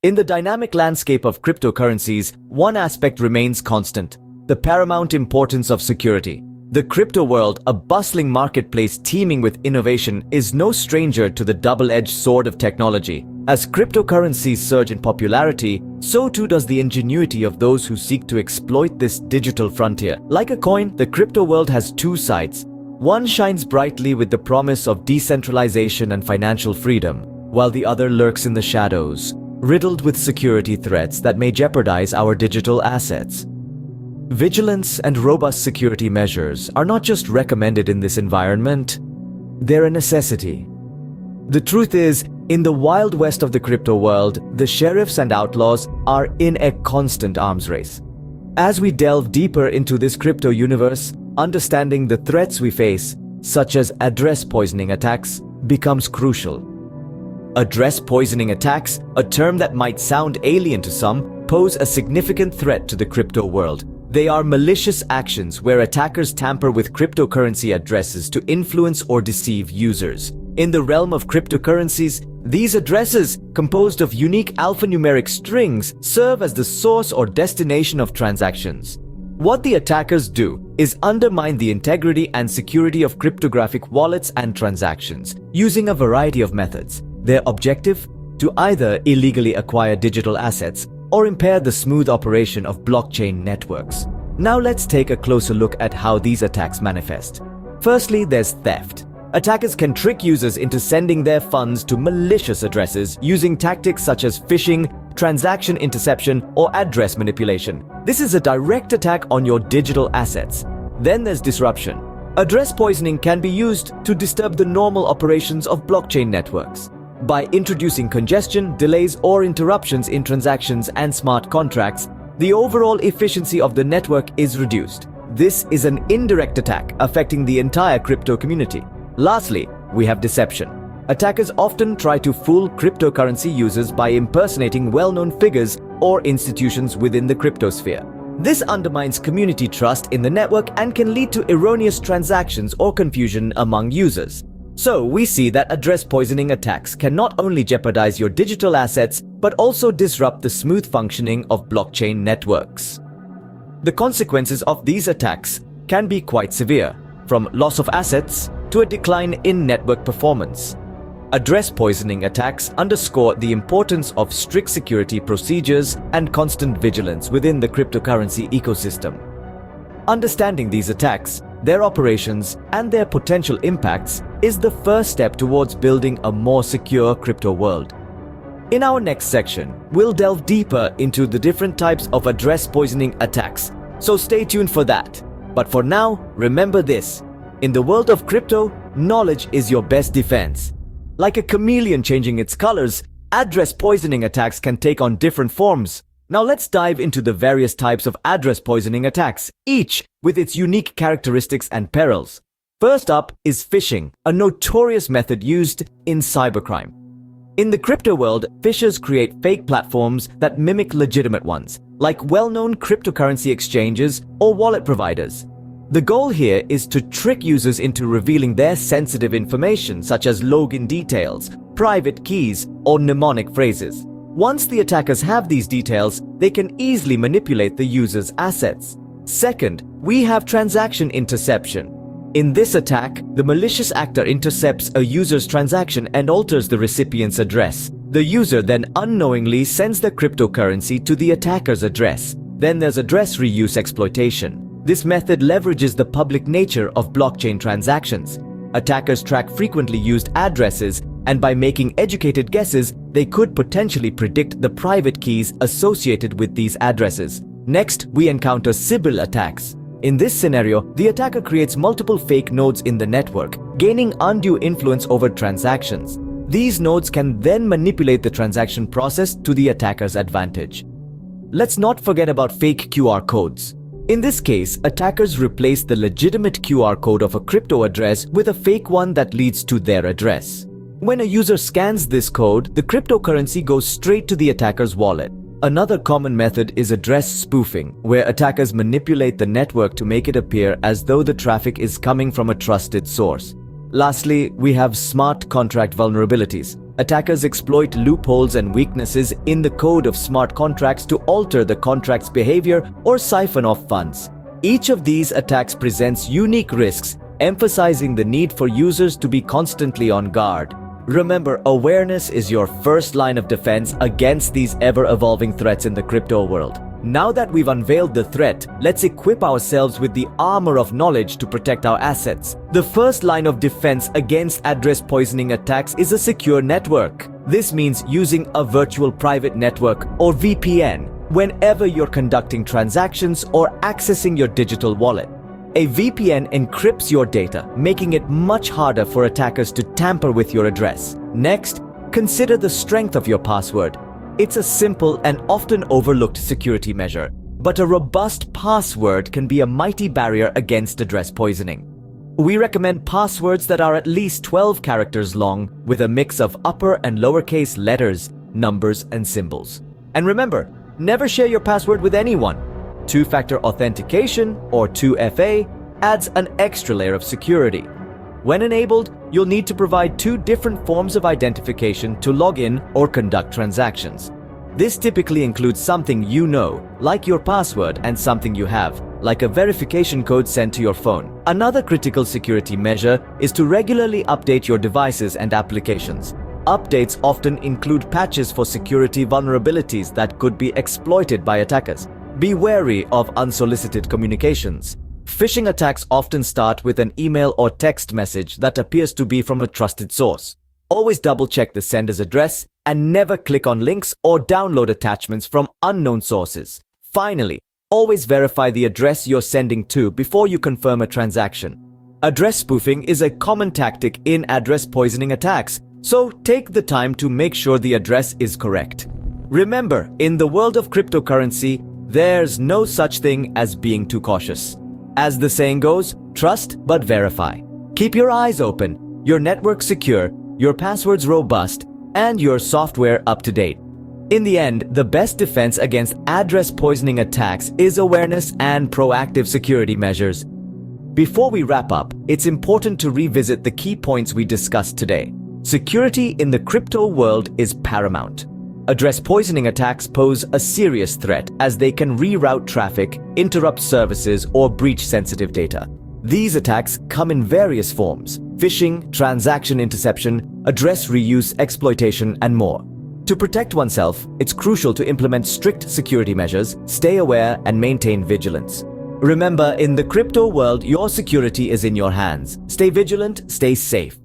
In the dynamic landscape of cryptocurrencies, one aspect remains constant: the paramount importance of security. The crypto world, a bustling marketplace teeming with innovation, is no stranger to the double-edged sword of technology. As cryptocurrencies surge in popularity, so too does the ingenuity of those who seek to exploit this digital frontier. Like a coin, the crypto world has two sides. One shines brightly with the promise of decentralization and financial freedom, while the other lurks in the shadows, riddled with security threats that may jeopardize our digital assets. Vigilance and robust security measures are not just recommended in this environment, they're a necessity. The truth is, in the wild west of the crypto world, the sheriffs and outlaws are in a constant arms race. As we delve deeper into this crypto universe, understanding the threats we face, such as address poisoning attacks, becomes crucial. Address poisoning attacks, a term that might sound alien to some, pose a significant threat to the crypto world. They are malicious actions where attackers tamper with cryptocurrency addresses to influence or deceive users. In the realm of cryptocurrencies, these addresses, composed of unique alphanumeric strings, serve as the source or destination of transactions. What the attackers do is undermine the integrity and security of cryptographic wallets and transactions, using a variety of methods. Their objective? To either illegally acquire digital assets or impair the smooth operation of blockchain networks. Now let's take a closer look at how these attacks manifest. Firstly, there's theft. Attackers can trick users into sending their funds to malicious addresses using tactics such as phishing, transaction interception, or address manipulation. This is a direct attack on your digital assets. Then there's disruption. Address poisoning can be used to disturb the normal operations of blockchain networks. By introducing congestion, delays, or interruptions in transactions and smart contracts, the overall efficiency of the network is reduced. This is an indirect attack affecting the entire crypto community. Lastly, we have deception. Attackers often try to fool cryptocurrency users by impersonating well-known figures or institutions within the cryptosphere. This undermines community trust in the network and can lead to erroneous transactions or confusion among users. So we see that address poisoning attacks can not only jeopardize your digital assets, but also disrupt the smooth functioning of blockchain networks. The consequences of these attacks can be quite severe, from loss of assets to a decline in network performance. Address poisoning attacks underscore the importance of strict security procedures and constant vigilance within the cryptocurrency ecosystem. Understanding these attacks, their operations, and their potential impacts is the first step towards building a more secure crypto world. In our next section, we'll delve deeper into the different types of address poisoning attacks, so stay tuned for that. But for now, remember this: in the world of crypto, knowledge is your best defense. Like a chameleon changing its colors, address poisoning attacks can take on different forms. Now let's dive into the various types of address poisoning attacks, each with its unique characteristics and perils. First up is phishing, a notorious method used in cybercrime. In the crypto world, phishers create fake platforms that mimic legitimate ones, like well-known cryptocurrency exchanges or wallet providers. The goal here is to trick users into revealing their sensitive information, such as login details, private keys, or mnemonic phrases. Once the attackers have these details, they can easily manipulate the user's assets. Second, we have transaction interception. In this attack, the malicious actor intercepts a user's transaction and alters the recipient's address. The user then unknowingly sends the cryptocurrency to the attacker's address. Then there's address reuse exploitation. This method leverages the public nature of blockchain transactions. Attackers track frequently used addresses, and by making educated guesses, they could potentially predict the private keys associated with these addresses. Next, we encounter Sybil attacks. In this scenario, the attacker creates multiple fake nodes in the network, gaining undue influence over transactions. These nodes can then manipulate the transaction process to the attacker's advantage. Let's not forget about fake QR codes. In this case, attackers replace the legitimate QR code of a crypto address with a fake one that leads to their address. When a user scans this code, the cryptocurrency goes straight to the attacker's wallet. Another common method is address spoofing, where attackers manipulate the network to make it appear as though the traffic is coming from a trusted source. Lastly, we have smart contract vulnerabilities. Attackers exploit loopholes and weaknesses in the code of smart contracts to alter the contract's behavior or siphon off funds. Each of these attacks presents unique risks, emphasizing the need for users to be constantly on guard. Remember, awareness is your first line of defense against these ever-evolving threats in the crypto world. Now that we've unveiled the threat, let's equip ourselves with the armor of knowledge to protect our assets. The first line of defense against address poisoning attacks is a secure network. This means using a virtual private network or VPN whenever you're conducting transactions or accessing your digital wallet. A VPN encrypts your data, making it much harder for attackers to tamper with your address. Next, consider the strength of your password. It's a simple and often overlooked security measure, but a robust password can be a mighty barrier against address poisoning. We recommend passwords that are at least 12 characters long with a mix of upper and lowercase letters, numbers, and symbols. And remember, never share your password with anyone. Two-factor authentication, or 2FA, adds an extra layer of security. When enabled, you'll need to provide two different forms of identification to log in or conduct transactions. This typically includes something you know, like your password, and something you have, like a verification code sent to your phone. Another critical security measure is to regularly update your devices and applications. Updates often include patches for security vulnerabilities that could be exploited by attackers. Be wary of unsolicited communications. Phishing attacks often start with an email or text message that appears to be from a trusted source. Always double-check the sender's address and never click on links or download attachments from unknown sources. Finally, always verify the address you're sending to before you confirm a transaction. Address spoofing is a common tactic in address poisoning attacks, so take the time to make sure the address is correct. Remember, in the world of cryptocurrency, there's no such thing as being too cautious. As the saying goes, trust but verify. Keep your eyes open, your network secure, your passwords robust, and your software up to date. In the end, the best defense against address poisoning attacks is awareness and proactive security measures. Before we wrap up, it's important to revisit the key points we discussed today. Security in the crypto world is paramount. Address poisoning attacks pose a serious threat as they can reroute traffic, interrupt services, or breach sensitive data. These attacks come in various forms: phishing, transaction interception, address reuse, exploitation, and more. To protect oneself, it's crucial to implement strict security measures, stay aware, and maintain vigilance. Remember, in the crypto world, your security is in your hands. Stay vigilant, stay safe.